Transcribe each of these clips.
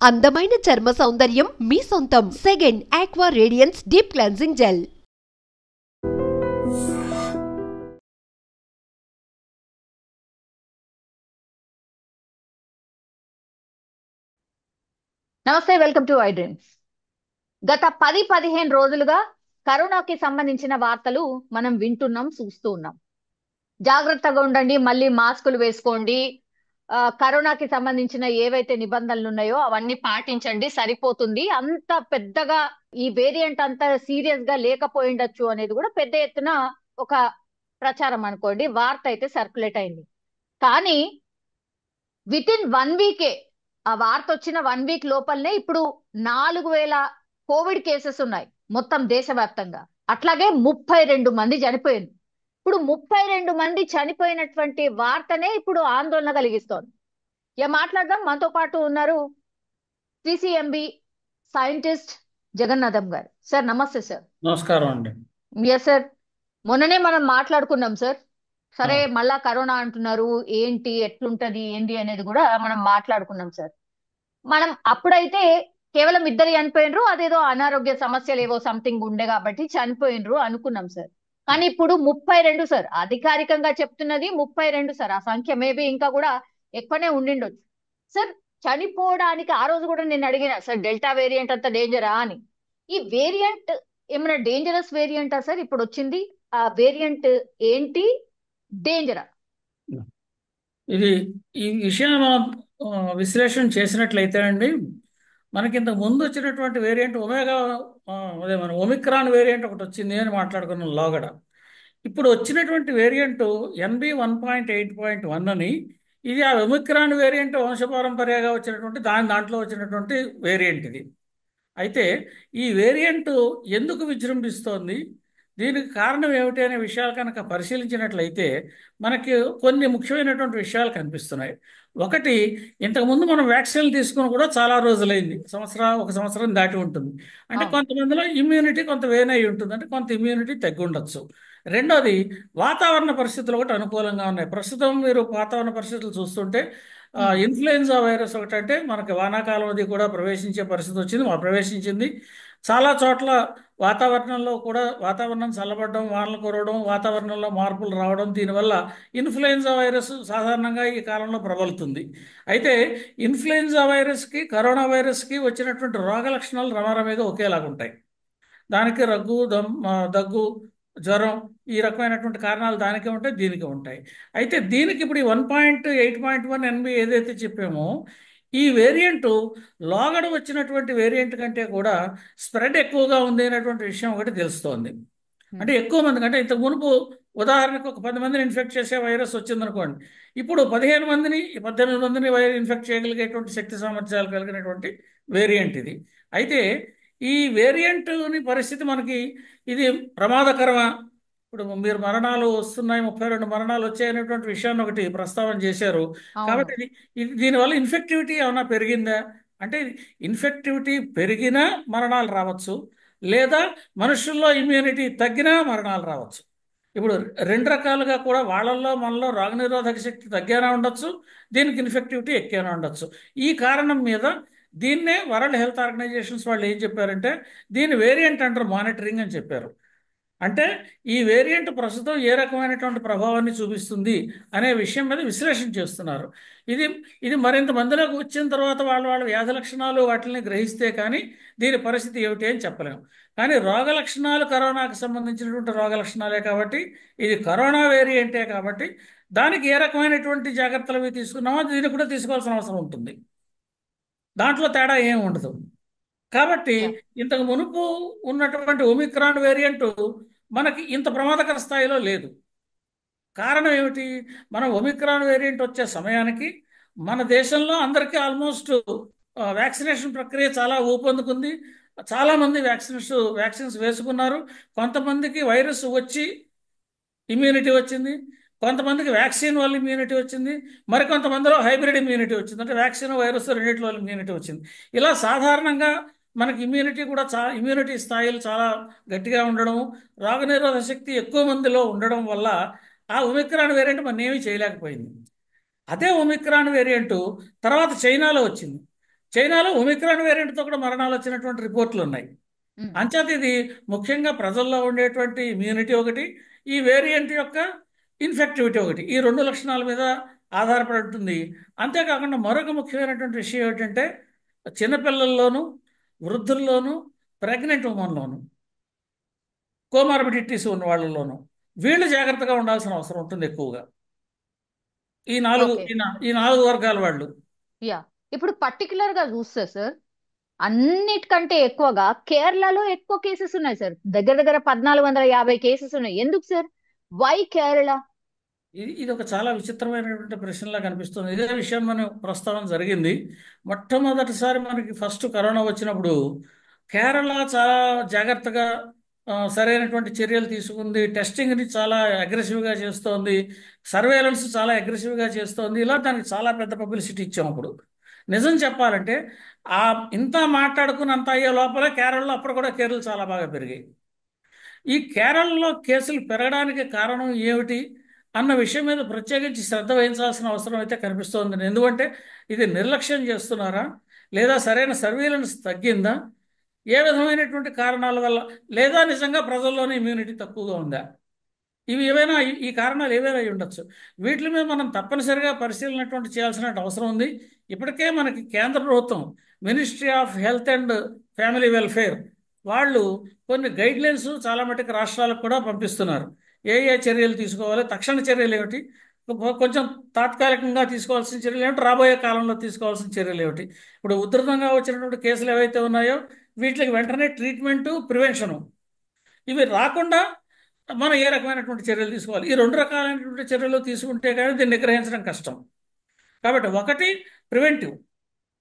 అందమైన చర్మ సౌందర్యం మీ సొంతం. Second aqua radiance deep cleansing gel. నమస్తే, వెల్కమ్ టు ఐ డ్రీమ్స్. గత 10-15 రోజులుగా కరోనాకి సంబంధించిన వార్తలు మనం వింటున్నాం, చూస్తూ ఉన్నాం. జాగ్రత్తగా ఉండండి, మళ్ళీ మాస్కులు వేసుకోండి, కరోనాకి సంబంధించిన ఏవైతే నిబంధనలు ఉన్నాయో అవన్నీ పాటించండి, సరిపోతుంది. అంత పెద్దగా ఈ వేరియంట్ అంత సీరియస్ గా లేకపోయిండొచ్చు అనేది కూడా పెద్ద ఎత్తున ఒక ప్రచారం అనుకోండి, వార్త అయితే సర్క్యులేట్ అయింది. కానీ విత్ ఇన్ 1 వీకే, ఆ వార్త వచ్చిన 1 వీక్ లోపలనే ఇప్పుడు 4,000 కోవిడ్ కేసెస్ ఉన్నాయి మొత్తం దేశవ్యాప్తంగా. అట్లాగే 32 మంది చనిపోయారు. ఇప్పుడు 32 మంది చనిపోయినటువంటి వార్తనే ఇప్పుడు ఆందోళన కలిగిస్తోంది. ఇక మాట్లాడదాం. మనతో పాటు ఉన్నారు సిసిఎంబి సైంటిస్ట్ జగన్నాథం గారు. సార్ నమస్తే. సార్ నమస్కారం అండి. ఎస్ సార్, మొన్ననే మనం మాట్లాడుకున్నాం సార్. సరే, మళ్ళా కరోనా అంటున్నారు, ఏంటి, ఎట్లుంటది, ఏంటి అనేది కూడా మనం మాట్లాడుకున్నాం సార్. మనం అప్పుడైతే కేవలం 2 చనిపోయినరు, అదేదో అనారోగ్య సమస్యలు ఏవో సంథింగ్ ఉండే కాబట్టి చనిపోయినరు అనుకున్నాం సార్. కానీ ఇప్పుడు 32 సార్, అధికారికంగా చెప్తున్నది 32 సార్. ఆ సంఖ్య మేబీ ఇంకా కూడా ఎక్కువనే ఉండిండొచ్చు సార్. చనిపోవడానికి ఆ రోజు కూడా నేను అడిగిన సార్, డెల్టా వేరియంట్ అంత డేంజరా అని. ఈ వేరియంట్ ఏమైనా డేంజరస్ వేరియంటా సార్ ఇప్పుడు వచ్చింది? ఆ వేరియంట్ ఏంటి, డేంజరా? ఇది ఈ విషయాన్ని మనం విశ్లేషణ చేసినట్లయితే అండి, మనకి ఇంతకు ముందు వచ్చినటువంటి వేరియంట్ అదే మన ఒమిక్రాన్ వేరియంట్ ఒకటి వచ్చింది అని మాట్లాడుకున్నాం లోగడ. ఇప్పుడు వచ్చినటువంటి వేరియంట్ NB.1.8.1 అని, ఇది ఆ ఒమిక్రాన్ వేరియంట్ వంశపారంపర్యంగా వచ్చినటువంటి దాంట్లో వచ్చినటువంటి వేరియంట్ ఇది. అయితే ఈ వేరియంట్ ఎందుకు విజృంభిస్తోంది, దీనికి కారణం ఏమిటి అనే విషయాలు కనుక పరిశీలించినట్లయితే మనకి కొన్ని ముఖ్యమైనటువంటి విషయాలు కనిపిస్తున్నాయి. ఒకటి, ఇంతకుముందు మనం వ్యాక్సిన్లు తీసుకుని కూడా చాలా రోజులైంది, ఒక సంవత్సరం దాటి ఉంటుంది. అంటే కొంతమందిలో ఇమ్యూనిటీ కొంత వేన్ అయి ఉంటుంది, అంటే కొంత ఇమ్యూనిటీ తగ్గి ఉండొచ్చు. రెండోది, వాతావరణ పరిస్థితులు ఒకటి అనుకూలంగా ఉన్నాయి. ప్రస్తుతం మీరు వాతావరణ పరిస్థితులు చూస్తుంటే ఇన్ఫ్లుయెన్జా వైరస్ ఒకటి, అంటే మనకి వానాకాలం అది కూడా ప్రవేశించే పరిస్థితి వచ్చింది, ప్రవేశించింది. చాలా చోట్ల వాతావరణం చల్లబడడం, వానలు కురవడం, వాతావరణంలో మార్పులు రావడం, దీనివల్ల ఇన్ఫ్లుయెన్జా వైరస్ సాధారణంగా ఈ కాలంలో ప్రబలుతుంది. అయితే ఇన్ఫ్లుయెన్జా వైరస్కి, కరోనా వైరస్కి వచ్చినటువంటి రోగ లక్షణాలు రమారమిగా ఒకేలాగా ఉంటాయి. దానికి దగ్గు, జ్వరం, ఈ రకమైనటువంటి కారణాలు దానికే ఉంటాయి, దీనికి ఉంటాయి. అయితే దీనికి ఇప్పుడు ఈ 1.8.1 NB ఏదైతే చెప్పామో, ఈ వేరియంట్ లోగడ వచ్చినటువంటి వేరియంట్ కంటే కూడా స్ప్రెడ్ ఎక్కువగా ఉంది అనేటువంటి విషయం ఒకటి తెలుస్తోంది. అంటే ఎక్కువ మంది కంటే ఇంతకు మునుపు ఉదాహరణకు ఒక 10 మందిని ఇన్ఫెక్ట్ చేసే వైరస్ వచ్చిందనుకోండి, ఇప్పుడు 18 మందిని 18 మందిని ఇన్ఫెక్ట్ చేయగలిగేటువంటి శక్తి సామర్థ్యాలు కలిగినటువంటి వేరియంట్ ఇది. అయితే ఈ వేరియంట్ని పరిస్థితి మనకి ఇది ప్రమాదకరమా? ఇప్పుడు మీరు మరణాలు వస్తున్నాయి, 32 మరణాలు వచ్చాయనేటువంటి విషయాన్ని ఒకటి ప్రస్తావన చేశారు. కాబట్టి దీనివల్ల ఇన్ఫెక్టివిటీ ఏమైనా పెరిగిందా అంటే, ఇన్ఫెక్టివిటీ పెరిగినా మరణాలు రావచ్చు, లేదా మనుషుల్లో ఇమ్యూనిటీ తగ్గినా మరణాలు రావచ్చు. ఇప్పుడు 2 రకాలుగా కూడా వాళ్ళల్లో మనలో రోగనిరోధక శక్తి తగ్గానా ఉండొచ్చు, దీనికి ఇన్ఫెక్టివిటీ ఎక్కానా ఉండొచ్చు. ఈ కారణం మీద దీన్నే వరల్డ్ హెల్త్ ఆర్గనైజేషన్స్ వాళ్ళు ఏం చెప్పారంటే, దీని వేరియంట్ అండర్ మానిటరింగ్ అని చెప్పారు. అంటే ఈ వేరియంట్ ప్రస్తుతం ఏ రకమైనటువంటి ప్రభావాన్ని చూపిస్తుంది అనే విషయం మీద విశ్లేషణ చేస్తున్నారు. ఇది మరింత మందిలోకి వచ్చిన తర్వాత వాళ్ళ వ్యాధి లక్షణాలు వాటిని గ్రహిస్తే కానీ దీని పరిస్థితి ఏమిటి అని చెప్పలేము. కానీ రోగ లక్షణాలు కరోనాకు సంబంధించినటువంటి రోగ లక్షణాలే కాబట్టి, ఇది కరోనా వేరియంటే కాబట్టి దానికి ఏ రకమైనటువంటి జాగ్రత్తలు అవి తీసుకున్నామో దీనికి కూడా తీసుకోవాల్సిన అవసరం ఉంటుంది. దాంట్లో తేడా ఏమి ఉండదు. కాబట్టి ఇంతకు మునుపు ఉన్నటువంటి ఒమిక్రాన్ వేరియంట్ మనకి ఇంత ప్రమాదకర స్థాయిలో లేదు. కారణం ఏమిటి? మనం ఒమిక్రాన్ వేరియంట్ వచ్చే సమయానికి మన దేశంలో అందరికీ ఆల్మోస్ట్ వ్యాక్సినేషన్ ప్రక్రియ చాలా ఊపందుకుంది. చాలామంది వ్యాక్సిన్స్ వేసుకున్నారు. కొంతమందికి వైరస్ వచ్చి ఇమ్యూనిటీ వచ్చింది, కొంతమందికి వ్యాక్సిన్ వల్ల ఇమ్యూనిటీ వచ్చింది, మరికొంతమందిలో హైబ్రిడ్ ఇమ్యూనిటీ వచ్చింది, అంటే వ్యాక్సిన్ వైరస్ రెండింటి వల్ల ఇమ్యూనిటీ వచ్చింది. ఇలా సాధారణంగా మనకి ఇమ్యూనిటీ స్థాయిలు చాలా గట్టిగా ఉండడం, రోగనిరోధక శక్తి ఎక్కువ మందిలో ఉండడం వల్ల ఆ ఒమిక్రాన్ వేరియంట్ మనం ఏమీ చేయలేకపోయింది. అదే ఒమిక్రాన్ వేరియంట్ తర్వాత చైనాలో వచ్చింది. చైనాలో ఒమిక్రాన్ వేరియంట్తో కూడా మరణాలు వచ్చినటువంటి రిపోర్ట్లు ఉన్నాయి. ఉమ్. అంచేత ఇది ముఖ్యంగా ప్రజల్లో ఉండేటువంటి ఇమ్యూనిటీ ఒకటి, ఈ వేరియంట్ యొక్క ఇన్ఫెక్టివిటీ ఒకటి, ఈ రెండు లక్షణాల మీద ఆధారపడి ఉంటుంది. అంతేకాకుండా మరొక ముఖ్యమైనటువంటి విషయం ఏంటంటే చిన్నపిల్లల్లోనూ, వృద్ధుల్లోనూ, ప్రెగ్నెంట్ ఉమెన్లోనూ, కోమార్బిడిటీస్ ఉన్న వాళ్ళలోనూ వీళ్ళు జాగ్రత్తగా ఉండాల్సిన అవసరం ఉంటుంది ఎక్కువగా. ఈ నాలుగు ఓకే. ఈ నాలుగు వర్గాల వాళ్ళు. యా, ఇప్పుడు పర్టికులర్ గా చూస్తే సార్, అన్నిటికంటే ఎక్కువగా కేరళలో ఎక్కువ కేసెస్ ఉన్నాయి సార్. దగ్గర దగ్గర 1450 కేసెస్ ఉన్నాయి. ఎందుకు సార్? వై కేరళ? ఇది ఒక చాలా విచిత్రమైనటువంటి ప్రశ్నలా కనిపిస్తుంది. ఇదే విషయం మనం ప్రస్తావన జరిగింది. మొట్టమొదటిసారి మనకి ఫస్ట్ కరోనా వచ్చినప్పుడు కేరళ చాలా జాగ్రత్తగా సరైనటువంటి చర్యలు తీసుకుంది, టెస్టింగ్ని చాలా అగ్రెసివ్గా చేస్తోంది, సర్వేలెన్స్ చాలా అగ్రెసివ్గా చేస్తోంది. ఇలా దానికి చాలా పెద్ద పబ్లిసిటీ ఇచ్చాం. అప్పుడు నిజం చెప్పాలంటే ఆ ఇంత మాట్లాడుకున్నంత అయ్యే లోపలే కేరళలో అప్పుడు కూడా కేసులు చాలా బాగా పెరిగాయి. ఈ కేరళలో కేసులు పెరగడానికి కారణం ఏమిటి అన్న విషయం మీద ప్రత్యేకించి శ్రద్ధ వహించాల్సిన అవసరం అయితే కనిపిస్తోంది. ఎందుకంటే ఇది నిర్లక్ష్యం చేస్తున్నారా, లేదా సరైన సర్వీలెన్స్ తగ్గిందా, ఏ విధమైనటువంటి కారణాల వల్ల, లేదా నిజంగా ప్రజల్లోనే ఇమ్యూనిటీ తక్కువగా ఉందా, ఇవి ఏవైనా ఈ కారణాలు ఏవైనా అయి ఉండొచ్చు. వీటి మీద మనం తప్పనిసరిగా పరిశీలనటువంటి చేయాల్సిన అవసరం ఉంది. ఇప్పటికే మనకి కేంద్ర ప్రభుత్వం ministry of health and family welfare వాళ్ళు కొన్ని గైడ్లైన్స్ చాలా మటుకు రాష్ట్రాలకు కూడా పంపిస్తున్నారు. ఏ ఏ చర్యలు తీసుకోవాలి, తక్షణ చర్యలు ఏమిటి, కొంచెం తాత్కాలికంగా తీసుకోవాల్సిన చర్యలు ఏమిటి, రాబోయే కాలంలో తీసుకోవాల్సిన చర్యలు ఏమిటి. ఇప్పుడు ఉధృతంగా వచ్చినటువంటి కేసులు ఏవైతే ఉన్నాయో వీటికి వెంటనే ట్రీట్మెంటు, ప్రివెన్షను, ఇవి రాకుండా మనం ఏ రకమైనటువంటి చర్యలు తీసుకోవాలి. ఈ రెండు రకాలైనటువంటి చర్యలు తీసుకుంటే కానీ దీన్ని నిగ్రహించడం కష్టం. కాబట్టి ఒకటి ప్రివెంటివ్,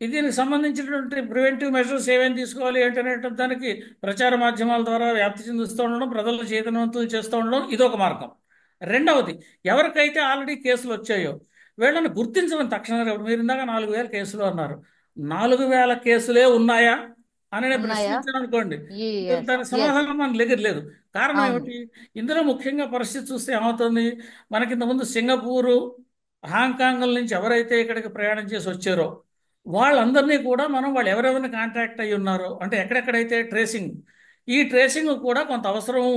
దీనికి సంబంధించినటువంటి ప్రివెంటివ్ మెజర్స్ ఏమేమి తీసుకోవాలి ఏంటనే దానికి ప్రచార మాధ్యమాల ద్వారా వ్యాప్తి చెందిస్తూ ఉండడం, ప్రజలను చైతన్యవంతులు చేస్తూ ఉండడం, ఇదొక మార్గం. రెండవది, ఎవరికైతే ఆల్రెడీ కేసులు వచ్చాయో వీళ్ళని గుర్తించడం తక్షణంగా. మీరు ఇందాక 4000 కేసులు అన్నారు. 4000 కేసులే ఉన్నాయా అని నేను ఉన్నాయా? ప్రశ్నించాను అనుకోండి, Yes, దాని yes. సమాధానం మన దగ్గర లేదు. కారణం అవును. ఏమిటి? ఇందులో ముఖ్యంగా పరిస్థితి చూస్తే ఏమవుతుంది, మనకి ఇంతకుముందు సింగపూరు, హాంకాంగ్ నుంచి ఎవరైతే ఇక్కడికి ప్రయాణం చేసి వచ్చారో వాళ్ళందరినీ కూడా మనం వాళ్ళు ఎవరెవరిని కాంటాక్ట్ అయ్యి ఉన్నారో, అంటే ఎక్కడెక్కడైతే ట్రేసింగ్, ఈ ట్రేసింగ్ కూడా కొంత అవసరం.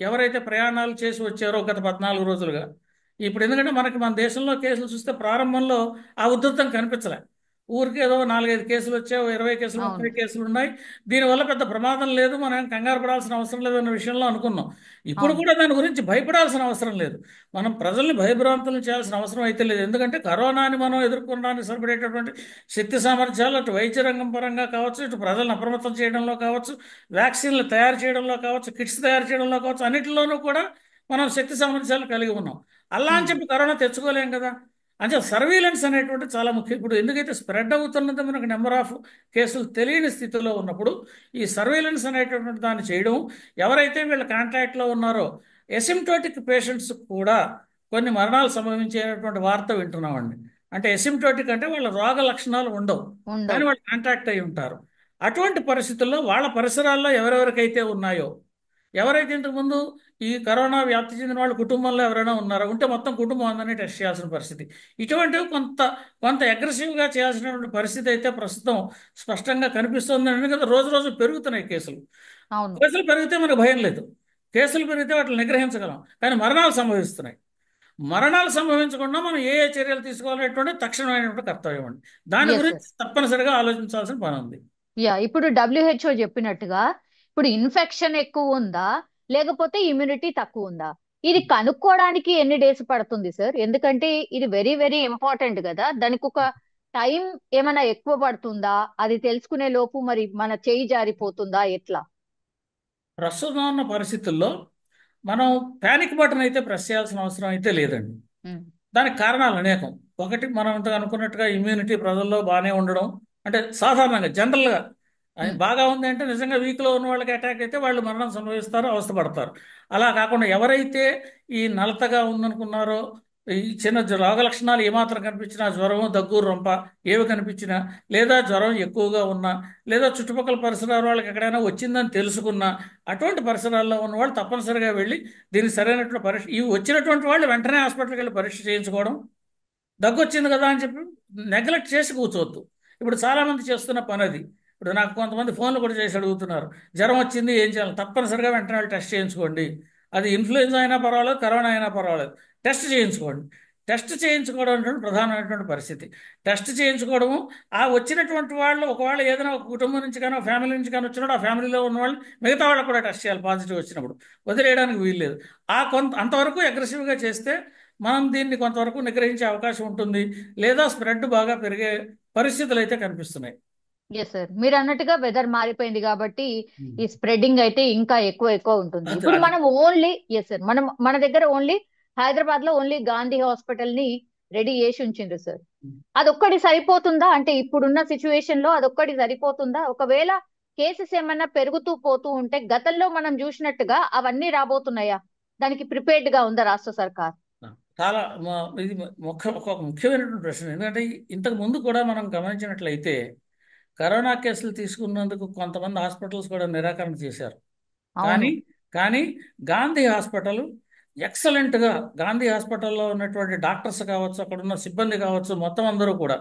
ఎవరైతే ప్రయాణాలు చేసి వచ్చారో గత 14 రోజులుగా, ఇప్పుడు ఎందుకంటే మనకి మన దేశంలో కేసులు చూస్తే ప్రారంభంలో ఆ ఉధృతం కనిపించలే. ఊరికి ఏదో 4-5 కేసులు వచ్చాయి, 20 కేసులు, 30 అవును. కేసులు ఉన్నాయి, దీనివల్ల పెద్ద ప్రమాదం లేదు, మనం కంగారు పడాల్సిన అవసరం లేదు అన్న విషయంలో అనుకున్నాం. ఇప్పుడు అవును. కూడా దాని గురించి భయపడాల్సిన అవసరం లేదు. మనం ప్రజల్ని భయభ్రాంతులను చేయాల్సిన అవసరం అయితే లేదు. ఎందుకంటే కరోనాని మనం ఎదుర్కొనడానికి సరిపడేటటువంటి శక్తి సామర్థ్యాలు అటు వైద్య రంగం పరంగా కావచ్చు, ఇటు ప్రజలను అప్రమత్తం చేయడంలో కావచ్చు, వ్యాక్సిన్లు తయారు చేయడంలో కావచ్చు, కిట్స్ తయారు చేయడంలో కావచ్చు, అన్నిటిలోనూ కూడా మనం శక్తి సామర్థ్యాలు కలిగి ఉన్నాం. అలా అని ఉమ్. చెప్పి కరోనా తెచ్చుకోలేం కదా. అంటే సర్వీలెన్స్ అనేటువంటి చాలా ముఖ్యం. ఇప్పుడు ఎందుకైతే స్ప్రెడ్ అవుతున్నదో మనకు నెంబర్ ఆఫ్ కేసులు తెలియని స్థితిలో ఉన్నప్పుడు ఈ సర్వీలెన్స్ అనేటటువంటి దాన్ని చేయడం, ఎవరైతే వీళ్ళ కాంటాక్ట్లో ఉన్నారో ఎసిమ్టోటిక్ పేషెంట్స్ కూడా కొన్ని మరణాలు సంభవించేటువంటి వార్త వింటున్నామండి. అంటే ఎసిమ్టోటిక్ అంటే వాళ్ళ రోగ లక్షణాలు ఉండవు, కానీ ఉండవు. వాళ్ళు కాంటాక్ట్ అయి ఉంటారు. అటువంటి పరిస్థితుల్లో వాళ్ళ పరిసరాల్లో ఎవరెవరికైతే ఉన్నాయో, ఎవరైతే ఇంతకుముందు ఈ కరోనా వ్యాప్తి చెందిన వాళ్ళ కుటుంబంలో ఎవరైనా ఉన్నారో, ఉంటే మొత్తం కుటుంబం అందరినీ టెస్ట్ చేయాల్సిన పరిస్థితి. ఇటువంటివి కొంత కొంత అగ్రెసివ్గా చేయాల్సినటువంటి పరిస్థితి అయితే ప్రస్తుతం స్పష్టంగా కనిపిస్తుంది. ఎందుకంటే రోజు రోజు పెరుగుతున్నాయి కేసులు. అవును. కేసులు పెరిగితే మనకు భయం లేదు, కేసులు పెరిగితే వాటిని నిగ్రహించగలం, కానీ మరణాలు సంభవిస్తున్నాయి. మరణాలు సంభవించకుండా మనం ఏ ఏ చర్యలు తీసుకోవాలనేటువంటి తక్షణమైనటువంటి కర్తవ్యం అండి. దాని ఎస్ గురించి సార్. తప్పనిసరిగా ఆలోచించాల్సిన పని ఉంది. యా, ఇప్పుడు WHO చెప్పినట్టుగా ఇప్పుడు ఇన్ఫెక్షన్ ఎక్కువ ఉందా లేకపోతే ఇమ్యూనిటీ తక్కువ ఉందా, ఇది కనుక్కోవడానికి ఎన్ని డేస్ పడుతుంది సార్? ఎందుకంటే ఇది వెరీ వెరీ ఇంపార్టెంట్ కదా. దానికి ఒక టైం ఏమైనా ఎక్కువ పడుతుందా? అది తెలుసుకునే లోపు మరి మన చేయి జారిపోతుందా, ఎట్లా? ప్రస్తుతం ఉన్న పరిస్థితుల్లో మనం ప్యానిక్ బటన్ అయితే ప్రెస్ చేయాల్సిన అవసరం అయితే లేదండి. ఉమ్. దానికి కారణాలు అనేకం. ఒకటి, మనం ఇంత అనుకున్నట్టుగా ఇమ్యూనిటీ ప్రజల్లో బాగానే ఉండడం, అంటే సాధారణంగా జనరల్గా అది ఉమ్. బాగా ఉంది అంటే నిజంగా వీక్లో ఉన్న వాళ్ళకి అటాక్ అయితే వాళ్ళు మరణం సంభవిస్తారు, అవస్థపడతారు. అలా కాకుండా ఎవరైతే ఈ నలతగా ఉందనుకున్నారో, ఈ చిన్న రోగ లక్షణాలు ఏమాత్రం కనిపించినా, జ్వరం, దగ్గు, రొంప ఏవి కనిపించినా, లేదా జ్వరం ఎక్కువగా ఉన్నా, లేదా చుట్టుపక్కల పరిసరాల వాళ్ళకి ఎక్కడైనా వచ్చిందని తెలుసుకున్నా, అటువంటి పరిసరాల్లో ఉన్న వాళ్ళు తప్పనిసరిగా వెళ్ళి దీనికి సరైనటువంటి పరీక్ష, ఇవి వచ్చినటువంటి వాళ్ళు వెంటనే హాస్పిటల్కి వెళ్ళి పరీక్ష చేయించుకోవడం. దగ్గు వచ్చింది కదా అని చెప్పి నెగ్లెక్ట్ చేసి కూర్చోవద్దు. ఇప్పుడు చాలామంది చేస్తున్న పని అది. ఇప్పుడు నాకు కొంతమంది ఫోన్లు కూడా చేసి అడుగుతున్నారు, జ్వరం వచ్చింది ఏం చేయాలి? తప్పనిసరిగా వెంటనే వాళ్ళు టెస్ట్ చేయించుకోండి. అది ఇన్ఫ్లుయెన్జా అయినా పర్వాలేదు, కరోనా అయినా పర్వాలేదు, టెస్ట్ చేయించుకోండి. టెస్ట్ చేయించుకోవడం అనేటువంటి ప్రధానమైనటువంటి పరిస్థితి. టెస్ట్ చేయించుకోవడము, ఆ వచ్చినటువంటి వాళ్ళు ఒకవేళ ఏదైనా ఒక కుటుంబం నుంచి కానీ ఒక ఫ్యామిలీ నుంచి కానీ వచ్చినప్పుడు ఆ ఫ్యామిలీలో ఉన్న వాళ్ళు మిగతా వాళ్ళకు కూడా టెస్ట్ చేయాలి పాజిటివ్ వచ్చినప్పుడు. వదిలేయడానికి వీల్లేదు. అంతవరకు అగ్రెసివ్గా చేస్తే మనం దీన్ని కొంతవరకు నిగ్రహించే అవకాశం ఉంటుంది, లేదా స్ప్రెడ్ బాగా పెరిగే పరిస్థితులు అయితే కనిపిస్తున్నాయి. ఎస్ సార్, మీరు అన్నట్టుగా వెదర్ మారిపోయింది కాబట్టి ఉమ్. ఈ స్ప్రెడ్డింగ్ అయితే ఇంకా ఎక్కువ ఉంటుంది. అది ఇప్పుడు అది మనం ఓన్లీ, ఎస్ సార్, మన దగ్గర ఓన్లీ హైదరాబాద్ లో ఓన్లీ గాంధీ హాస్పిటల్ ని రెడీ చేసి ఉంచిండ్రు సార్. ఉమ్. అదొక్కటి సరిపోతుందా? అంటే ఇప్పుడున్న సిచ్యువేషన్ లో అదొక్కటి సరిపోతుందా? ఒకవేళ కేసెస్ ఏమన్నా పెరుగుతూ పోతూ ఉంటే గతంలో మనం చూసినట్టుగా అవన్నీ రాబోతున్నాయా? దానికి ప్రిపేర్డ్ గా ఉందా రాష్ట్ర సర్కార్? చాలా ఇది ఒక ముఖ్యమైనటువంటి ప్రశ్న. ఎందుకంటే ఇంతకు ముందు కూడా మనం గమనించినట్లయితే కరోనా కేసులు తీసుకున్నందుకు కొంతమంది హాస్పిటల్స్ కూడా నిరాకరణ చేశారు. అవును. కానీ కానీ గాంధీ హాస్పిటల్ ఎక్సలెంట్గా, గాంధీ హాస్పిటల్లో ఉన్నటువంటి డాక్టర్స్ కావచ్చు, అక్కడ ఉన్న సిబ్బంది కావచ్చు, మొత్తం అందరూ కూడా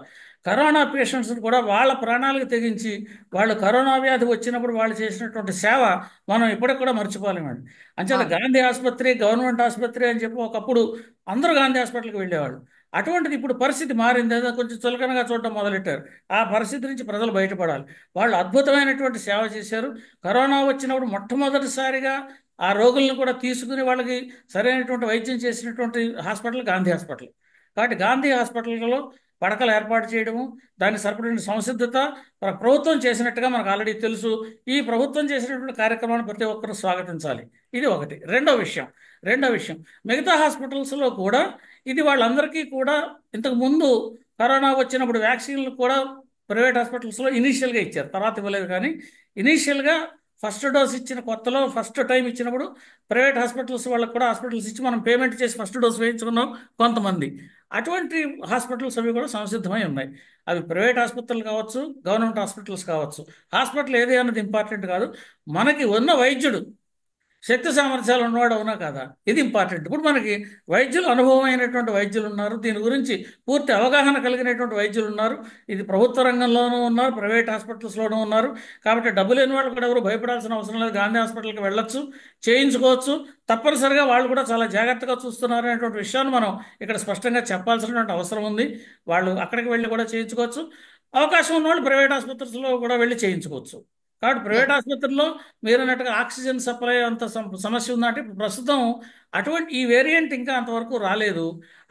కరోనా పేషెంట్స్ని కూడా వాళ్ళ ప్రాణాలకు తెగించి వాళ్ళు కరోనా వ్యాధి వచ్చినప్పుడు వాళ్ళు చేసినటువంటి సేవ మనం ఇప్పటికి కూడా మర్చిపోలేమండి. అంచేత అవును. గాంధీ ఆసుపత్రి గవర్నమెంట్ ఆసుపత్రి అని చెప్పి ఒకప్పుడు అందరూ గాంధీ హాస్పిటల్కి వెళ్ళేవాళ్ళు. అటువంటిది ఇప్పుడు పరిస్థితి మారింది, ఏదో కొంచెం చులకనగా చూడటం మొదలెట్టారు. ఆ పరిస్థితి నుంచి ప్రజలు బయటపడాలి. వాళ్ళు అద్భుతమైనటువంటి సేవ చేశారు. కరోనా వచ్చినప్పుడు మొట్టమొదటిసారిగా ఆ రోగులను కూడా తీసుకుని వాళ్ళకి సరైనటువంటి వైద్యం చేసినటువంటి హాస్పిటల్ గాంధీ హాస్పిటల్. కాబట్టి గాంధీ హాస్పిటల్లో పడకలు ఏర్పాటు చేయడము, దానికి సరిపడిన సంసిద్ధత ప్రభుత్వం చేసినట్టుగా మనకు ఆల్రెడీ తెలుసు. ఈ ప్రభుత్వం చేసినటువంటి కార్యక్రమాన్ని ప్రతి ఒక్కరూ స్వాగతించాలి. ఇది ఒకటి. రెండో విషయం మిగతా హాస్పిటల్స్లో కూడా ఇది వాళ్ళందరికీ కూడా ఇంతకు ముందు కరోనా వచ్చినప్పుడు వ్యాక్సిన్లు కూడా ప్రైవేట్ హాస్పిటల్స్లో ఇనీషియల్గా ఇచ్చారు, తర్వాత ఇవ్వలేదు. కానీ ఇనీషియల్గా ఫస్ట్ డోస్ ఇచ్చిన కొత్తలో ఫస్ట్ టైం ఇచ్చినప్పుడు ప్రైవేట్ హాస్పిటల్స్ వాళ్ళకు కూడా హాస్పిటల్స్ ఇచ్చి మనం పేమెంట్ చేసి ఫస్ట్ డోస్ వేయించుకున్నాం కొంతమంది. అటువంటి హాస్పిటల్స్ అవి కూడా సంసిద్ధమై ఉన్నాయి. అవి ప్రైవేట్ ఆసుపత్రులు కావచ్చు, గవర్నమెంట్ హాస్పిటల్స్ కావచ్చు. హాస్పిటల్ ఏది అన్నది ఇంపార్టెంట్ కాదు, మనకి ఉన్న వైద్యుడు శక్తి సామర్థ్యాలు ఉన్నవాడు అవునా కాదా, ఇది ఇంపార్టెంట్. ఇప్పుడు మనకి వైద్యులు, అనుభవం అయినటువంటి వైద్యులు ఉన్నారు, దీని గురించి పూర్తి అవగాహన కలిగినటువంటి వైద్యులు ఉన్నారు. ఇది ప్రభుత్వ రంగంలోనూ ఉన్నారు, ప్రైవేట్ హాస్పిటల్స్లోనూ ఉన్నారు. కాబట్టి డబ్బు లేని వాళ్ళు కూడా ఎవరు భయపడాల్సిన అవసరం లేదు, గాంధీ హాస్పిటల్కి వెళ్ళొచ్చు, చేయించుకోవచ్చు. తప్పనిసరిగా వాళ్ళు కూడా చాలా జాగ్రత్తగా చూస్తున్నారు అనేటువంటి విషయాన్ని మనం ఇక్కడ స్పష్టంగా చెప్పాల్సినటువంటి అవసరం ఉంది. వాళ్ళు అక్కడికి వెళ్ళి కూడా చేయించుకోవచ్చు. అవకాశం ఉన్నవాళ్ళు ప్రైవేట్ ఆసుపత్రుల్లో కూడా వెళ్ళి చేయించుకోవచ్చు. కాబట్టి ప్రైవేట్ ఆసుపత్రుల్లో మీరు అన్నట్టుగా ఆక్సిజన్ సప్లై అంత సమస్య ఉందంటే ఇప్పుడు ప్రస్తుతం అటువంటి ఈ వేరియంట్ ఇంకా అంతవరకు రాలేదు.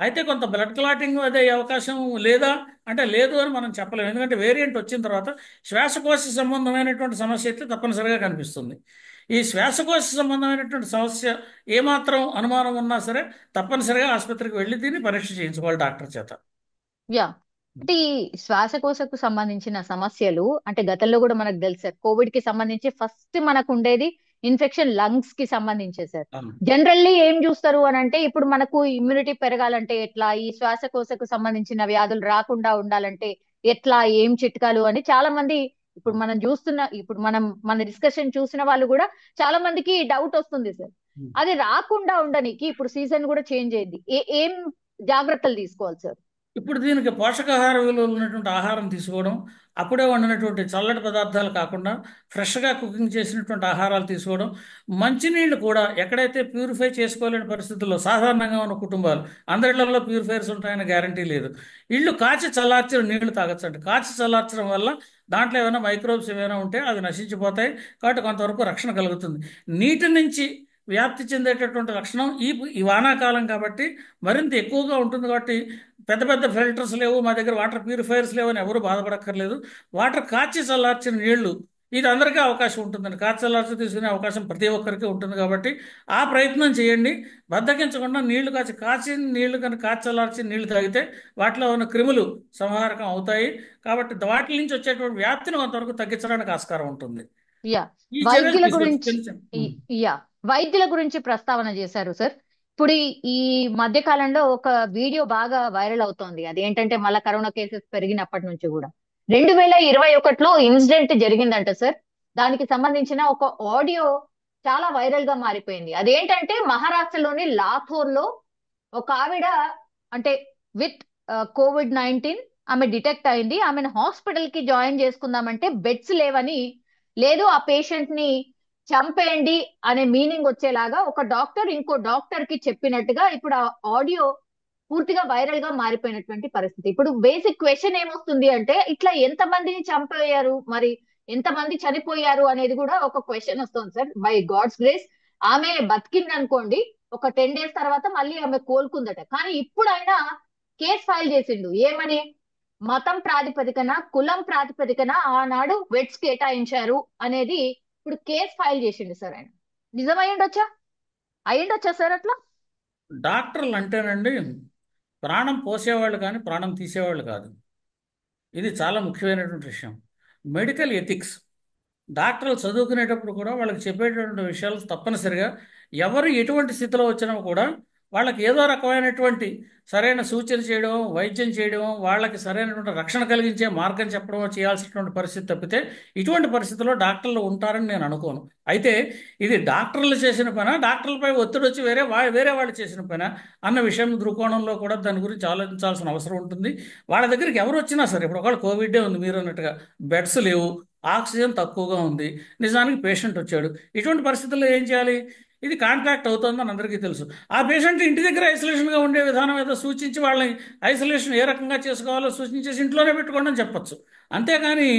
అయితే కొంత బ్లడ్ క్లాటింగ్ అదే అవకాశం లేదా అంటే లేదు అని మనం చెప్పలేము. ఎందుకంటే వేరియంట్ వచ్చిన తర్వాత శ్వాసకోశ సంబంధమైనటువంటి సమస్య అయితే తప్పనిసరిగా కనిపిస్తుంది. ఈ శ్వాసకోశ సంబంధమైనటువంటి సమస్య ఏమాత్రం అనుమానం ఉన్నా సరే తప్పనిసరిగా ఆసుపత్రికి వెళ్ళి దీన్ని పరీక్ష చేయించుకోవాలి డాక్టర్ చేత. యా, అంటే ఈ శ్వాసకోశకు సంబంధించిన సమస్యలు అంటే గతంలో కూడా మనకు తెలుసు సార్, కోవిడ్ కి సంబంధించి ఫస్ట్ మనకు ఉండేది ఇన్ఫెక్షన్ లంగ్స్ కి సంబంధించే సార్. అవును. జనరల్లీ ఏం చూస్తారు అని అంటే ఇప్పుడు మనకు ఇమ్యూనిటీ పెరగాలంటే ఎట్లా, ఈ శ్వాసకోశకు సంబంధించిన వ్యాధులు రాకుండా ఉండాలంటే ఎట్లా, ఏం చిట్కాలు అని చాలా మంది ఇప్పుడు మనం చూస్తున్న, ఇప్పుడు మన డిస్కషన్ చూసిన వాళ్ళు కూడా చాలా మందికి డౌట్ వస్తుంది సార్. అది రాకుండా ఉండడానికి ఇప్పుడు సీజన్ కూడా చేంజ్ అయింది, ఏం జాగ్రత్తలు తీసుకోవాలి సార్? ఇప్పుడు దీనికి పోషకాహార విలువలు ఉన్నటువంటి ఆహారం తీసుకోవడం, అప్పుడే వండినటువంటి చల్లటి పదార్థాలు కాకుండా ఫ్రెష్గా కుకింగ్ చేసినటువంటి ఆహారాలు తీసుకోవడం, మంచినీళ్ళు కూడా ఎక్కడైతే ప్యూరిఫై చేసుకోలేని పరిస్థితుల్లో సాధారణంగా ఉన్న కుటుంబాలు, అందరిళ్లలో ప్యూరిఫైర్స్ ఉంటాయని గ్యారంటీ లేదు, ఇళ్ళు కాచి చల్లార్చిన నీళ్లు తాగొచ్చండి. కాచి చల్లార్చడం వల్ల దాంట్లో ఏమైనా మైక్రోబ్స్ ఏమైనా ఉంటే అవి నశించిపోతాయి. కాబట్టి కొంతవరకు రక్షణ కలుగుతుంది. నీటి నుంచి వ్యాప్తి చెందేటటువంటి లక్షణం ఈ వానాకాలం కాబట్టి మరింత ఎక్కువగా ఉంటుంది. కాబట్టి పెద్ద పెద్ద ఫిల్టర్స్ లేవు మా దగ్గర, వాటర్ ప్యూరిఫైయర్స్ లేవు అని ఎవరు బాధపడక్కర్లేదు. వాటర్ కాచి చల్లార్చిన నీళ్లు, ఇది అందరికీ అవకాశం ఉంటుందండి. కాచి చల్లార్చి తీసుకునే అవకాశం ప్రతి ఒక్కరికి ఉంటుంది. కాబట్టి ఆ ప్రయత్నం చేయండి. బద్దకించకుండా నీళ్లు కాచిన నీళ్లు కనుక కాచి చల్లార్చి నీళ్లు తాగితే వాటిలో ఉన్న క్రిములు సంహారకం అవుతాయి. కాబట్టి వాటి నుంచి వచ్చేటువంటి వ్యాప్తిని కొంతవరకు తగ్గించడానికి ఆస్కారం ఉంటుంది. యా, ఈ చర్యలు వైద్యుల తీసుకోవచ్చు. గురించి చిన్న యా, వైద్యుల గురించి ప్రస్తావన చేశారు సార్. ఇప్పుడు ఈ మధ్య కాలంలో ఒక వీడియో బాగా వైరల్ అవుతోంది. అదేంటంటే మళ్ళా కరోనా కేసెస్ పెరిగినప్పటి నుంచి కూడా 2021లో ఇన్సిడెంట్ జరిగిందంట సార్. దానికి సంబంధించిన ఒక ఆడియో చాలా వైరల్ గా మారిపోయింది. అదేంటంటే మహారాష్ట్రలోని లాథోర్ లో ఒక ఆవిడ అంటే విత్ COVID-19 ఆమె డిటెక్ట్ అయింది, ఆమెను హాస్పిటల్ కి జాయిన్ చేసుకుందామంటే బెడ్స్ లేవని, లేదు ఆ పేషెంట్ ని చంపేయండి అనే మీనింగ్ వచ్చేలాగా ఒక డాక్టర్ ఇంకో డాక్టర్ కి చెప్పినట్టుగా ఇప్పుడు ఆ ఆడియో పూర్తిగా వైరల్ గా మారిపోయినటువంటి పరిస్థితి. ఇప్పుడు బేసిక్ క్వశ్చన్ ఏమొస్తుంది అంటే, ఇట్లా ఎంత మందిని చంపేయారు, మరి ఎంత మంది చనిపోయారు అనేది కూడా ఒక క్వశ్చన్ వస్తుంది సార్. బై గాడ్స్ గ్రేస్ ఆమె బతికింది అనుకోండి, ఒక 10 days తర్వాత మళ్ళీ ఆమె కోలుకుందట. కానీ ఇప్పుడైనా కేసు ఫైల్ చేసిండు ఏమని, మతం ప్రాతిపదికన, కులం ప్రాతిపదికన ఆనాడు వెట్స్ కేటాయించారు అనేది ఇప్పుడు కేసు ఫైల్ చేసిండు సార్ ఆయన. నిజం అయ్యుండొచ్చా సార్ అట్లా? డాక్టర్లు అంటేనండి ప్రాణం పోసేవాళ్ళు కానీ ప్రాణం తీసేవాళ్ళు కాదు. ఇది చాలా ముఖ్యమైనటువంటి విషయం. మెడికల్ ఎథిక్స్, డాక్టర్లు చదువుకునేటప్పుడు కూడా వాళ్ళకి చెప్పేటటువంటి విషయాలు తప్పనిసరిగా ఎవరు ఎటువంటి స్థితిలో వచ్చినా కూడా వాళ్ళకి ఏదో రకమైనటువంటి సరైన సూచన చేయడం, వైద్యం చేయడం, వాళ్ళకి సరైనటువంటి రక్షణ కలిగించే మార్గం చెప్పడం చేయాల్సినటువంటి పరిస్థితి తప్పితే ఇటువంటి పరిస్థితుల్లో డాక్టర్లు ఉంటారని నేను అనుకోను. అయితే ఇది డాక్టర్లు చేసిన పని, డాక్టర్లపై ఒత్తిడి వచ్చి వేరే వాళ్ళు చేసిన పని అన్న విషయం దృక్కోణంలో కూడా దాని గురించి ఆలోచించాల్సిన అవసరం ఉంటుంది. వాళ్ళ దగ్గరికి ఎవరు వచ్చినా సరే, ఇప్పుడు ఒకవేళ కోవిడే ఉంది, మీరు అన్నట్టుగా బెడ్స్ లేవు, ఆక్సిజన్ తక్కువగా ఉంది, నిజానికి పేషెంట్ వచ్చాడు, ఇటువంటి పరిస్థితుల్లో ఏం చేయాలి? ఇది కాంట్రాక్ట్ అవుతుందని అందరికీ తెలుసు. ఆ పేషెంట్ ఇంటి దగ్గర ఐసోలేషన్గా ఉండే విధానం ఏదో సూచించి వాళ్ళని ఐసోలేషన్ ఏ రకంగా చేసుకోవాలో సూచించేసి ఇంట్లోనే పెట్టుకోండి అని చెప్పొచ్చు. అంతేగాని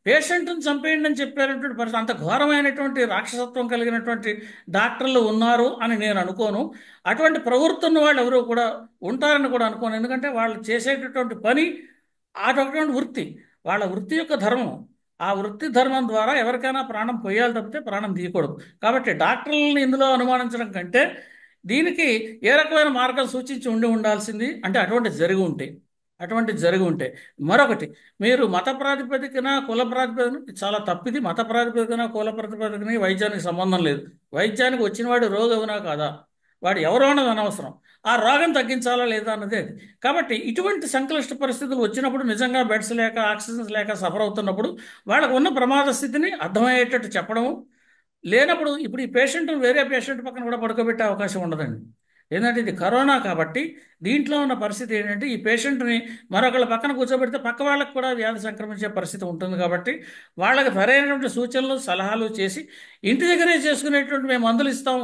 పేషెంట్ని చంపేయండి అని చెప్పేటటువంటి పరిస్థితి, అంత ఘోరమైనటువంటి రాక్షసత్వం కలిగినటువంటి డాక్టర్లు ఉన్నారు అని నేను అనుకోను. అటువంటి ప్రవృత్తి ఉన్న వాళ్ళు ఎవరు కూడా ఉంటారని కూడా అనుకోను. ఎందుకంటే వాళ్ళు చేసేటటువంటి పని అటువంటి వృత్తి, వాళ్ళ వృత్తి యొక్క ధర్మం. ఆ వృత్తి ధర్మం ద్వారా ఎవరికైనా ప్రాణం పోయాలి తప్పితే ప్రాణం తీయకూడదు. కాబట్టి డాక్టర్లని ఇందులో అనుమానించడం కంటే దీనికి ఏ రకమైన మార్గం సూచించి ఉండాల్సింది అంటే అటువంటిది జరిగి ఉంటే. మరొకటి, మీరు మత ప్రాతిపదికన, కుల ప్రాతిపదికన, చాలా తప్పిది. మత ప్రాతిపదికన, కుల ప్రాతిపదికన వైద్యానికి సంబంధం లేదు. వైద్యానికి వచ్చినవాడు రోగి అవునా కాదా, వాడు ఎవరో అన్నది అనవసరం, ఆ రోగం తగ్గించాలా లేదా అన్నదే అది. కాబట్టి ఇటువంటి సంక్లిష్ట పరిస్థితులు వచ్చినప్పుడు, నిజంగా బెడ్స్ లేక ఆక్సిజన్స్ లేక సఫర్ అవుతున్నప్పుడు వాళ్ళకు ఉన్న ప్రమాద స్థితిని అర్థమయ్యేటట్టు చెప్పడము, లేనప్పుడు ఇప్పుడు ఈ పేషెంట్ వేరే పేషెంట్ పక్కన కూడా పడుకోబెట్టే అవకాశం ఉండదండి. ఏంటంటే ఇది కరోనా కాబట్టి దీంట్లో ఉన్న పరిస్థితి ఏంటంటే ఈ పేషెంట్ని మరొకళ్ళ పక్కన కూర్చోబెడితే పక్క వాళ్ళకి కూడా వ్యాధి సంక్రమించే పరిస్థితి ఉంటుంది. కాబట్టి వాళ్ళకి సరైనటువంటి సూచనలు, సలహాలు చేసి ఇంటి దగ్గరే చేసుకునేటువంటి మేము మందులు ఇస్తాం,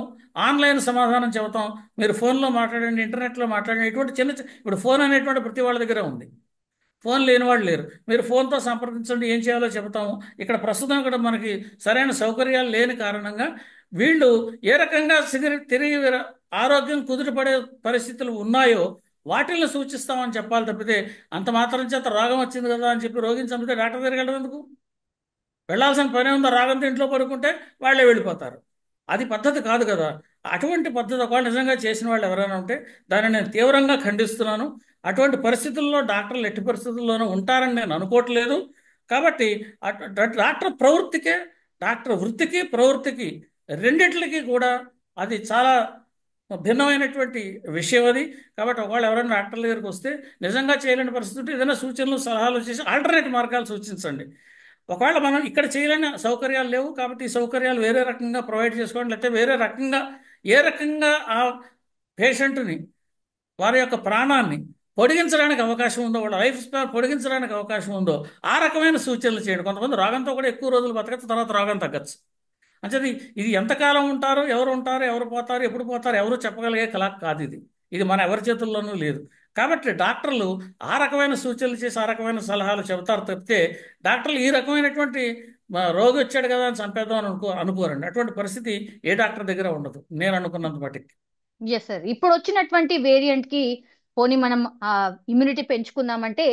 ఆన్లైన్ సమాధానం చెబుతాం, మీరు ఫోన్లో మాట్లాడండి, ఇంటర్నెట్లో మాట్లాడండి, ఇటువంటి ఇప్పుడు ఫోన్ అనేటువంటి ప్రతి వాళ్ళ దగ్గర ఉంది. ఫోన్ లేని వాళ్ళు లేరు. మీరు ఫోన్తో సంప్రదించండి, ఏం చేయాలో చెబుతాము. ఇక్కడ ప్రస్తుతం ఇక్కడ మనకి సరైన సౌకర్యాలు లేని కారణంగా వీళ్ళు ఏ రకంగా తిరిగి ఆరోగ్యం కుదుటపడే పరిస్థితులు ఉన్నాయో వాటిల్ని సూచిస్తామని చెప్పాలి తప్పితే అంత మాత్రం చేత రోగం వచ్చింది కదా అని చెప్పి రోగిని చంపితే డాక్టర్ దగ్గరికి వెళ్ళడం ఎందుకు? వెళ్ళాల్సిన పని ఉందా? రాగంతో ఇంట్లో పడుకుంటే వాళ్ళే వెళ్ళిపోతారు. అది పద్ధతి కాదు కదా. అటువంటి పద్ధతి ఒకవేళ నిజంగా చేసిన వాళ్ళు ఎవరైనా ఉంటే దాన్ని నేను తీవ్రంగా ఖండిస్తున్నాను. అటువంటి పరిస్థితుల్లో డాక్టర్లు ఎట్టి పరిస్థితుల్లోనూ ఉంటారని నేను అనుకోవట్లేదు. కాబట్టి డాక్టర్ వృత్తికి ప్రవృత్తికి రెండిట్లకి కూడా అది చాలా భిన్నమైనటువంటి విషయం అది. కాబట్టి ఒకవేళ ఎవరైనా డాక్టర్ల దగ్గరికి వస్తే నిజంగా చేయలేని పరిస్థితి ఉంటే ఏదైనా సూచనలు, సలహాలు చేసి ఆల్టర్నేట్ మార్గాలు సూచించండి. ఒకవేళ మనం ఇక్కడ చేయలేని సౌకర్యాలు లేవు కాబట్టి ఈ సౌకర్యాలు వేరే రకంగా ప్రొవైడ్ చేసుకోండి, లేకపోతే వేరే రకంగా ఏ రకంగా ఆ పేషెంట్ని, వారి యొక్క ప్రాణాన్ని పొడిగించడానికి అవకాశం ఉందో, వాళ్ళ లైఫ్ స్పాన్ పొడిగించడానికి అవకాశం ఉందో ఆ రకమైన సూచనలు చేయండి. కొంతమంది రోగంతో కూడా ఎక్కువ రోజులు బతకచ్చు, తర్వాత రోగం తగ్గచ్చు. అంటే ఇది ఎంతకాలం ఉంటారు, ఎవరు పోతారు, ఎప్పుడు పోతారు, ఎవరు చెప్పగలిగే కళ కాదు ఇది. ఇది మన ఎవరి చేతుల్లోనూ లేదు. కాబట్టి డాక్టర్లు ఆ రకమైన సూచనలు చేసి ఆ రకమైన సలహాలు చెబుతారు తప్పితే డాక్టర్లు ఈ రకమైనటువంటి రోగి వచ్చాడు కదా అని చంపేద్దాం అని అనుకోరండి. అటువంటి పరిస్థితి ఏ డాక్టర్ దగ్గర ఉండదు నేను అనుకున్నంత మటుకు. Yes sir. ఇప్పుడు వచ్చినటువంటి వేరియంట్ కి పోనీ మనం ఇమ్యూనిటీ పెంచుకుందామంటే